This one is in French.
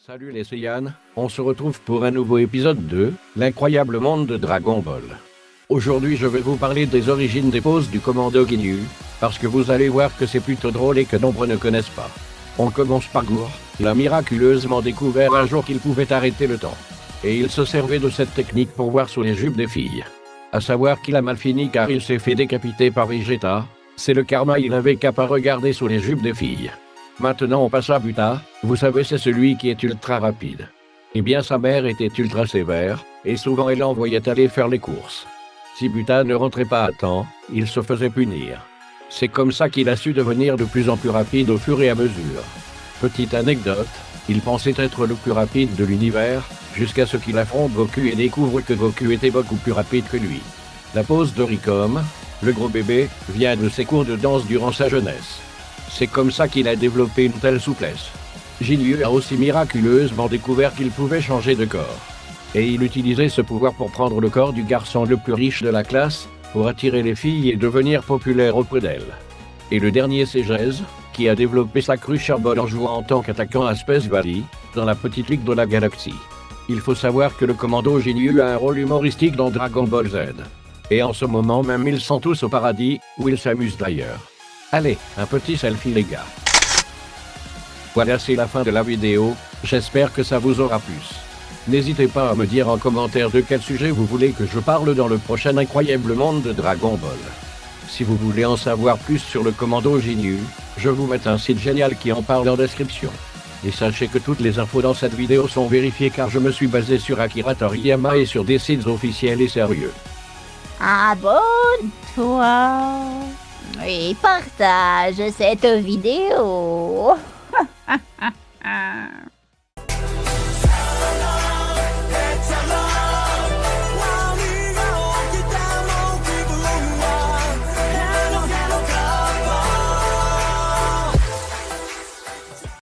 Salut les Saiyans, on se retrouve pour un nouveau épisode de l'incroyable monde de Dragon Ball. Aujourd'hui je vais vous parler des origines des poses du commando Ginyu, parce que vous allez voir que c'est plutôt drôle et que nombreux ne connaissent pas. On commence par Gour, il a miraculeusement découvert un jour qu'il pouvait arrêter le temps. Et il se servait de cette technique pour voir sous les jupes des filles. À savoir qu'il a mal fini car il s'est fait décapiter par Vegeta, c'est le karma, il n'avait qu'à pas regarder sous les jupes des filles. Maintenant on passe à Buta, vous savez c'est celui qui est ultra rapide. Eh bien sa mère était ultra sévère, et souvent elle l'envoyait aller faire les courses. Si Buta ne rentrait pas à temps, il se faisait punir. C'est comme ça qu'il a su devenir de plus en plus rapide au fur et à mesure. Petite anecdote, il pensait être le plus rapide de l'univers, jusqu'à ce qu'il affronte Goku et découvre que Goku était beaucoup plus rapide que lui. La pose de Ricom, le gros bébé, vient de ses cours de danse durant sa jeunesse. C'est comme ça qu'il a développé une telle souplesse. Ginyu a aussi miraculeusement découvert qu'il pouvait changer de corps. Et il utilisait ce pouvoir pour prendre le corps du garçon le plus riche de la classe, pour attirer les filles et devenir populaire auprès d'elles. Et le dernier c'est Jez, qui a développé sa crucial ball en jouant en tant qu'attaquant à Space Valley, dans la petite ligue de la galaxie. Il faut savoir que le commando Ginyu a un rôle humoristique dans Dragon Ball Z. Et en ce moment même ils sont tous au paradis, où ils s'amusent d'ailleurs. Allez, un petit selfie les gars. Voilà, c'est la fin de la vidéo, j'espère que ça vous aura plu. N'hésitez pas à me dire en commentaire de quel sujet vous voulez que je parle dans le prochain incroyable monde de Dragon Ball. Si vous voulez en savoir plus sur le commando Ginyu, je vous mets un site génial qui en parle en description. Et sachez que toutes les infos dans cette vidéo sont vérifiées car je me suis basé sur Akira Toriyama et sur des sites officiels et sérieux. Abonne-toi et partage cette vidéo.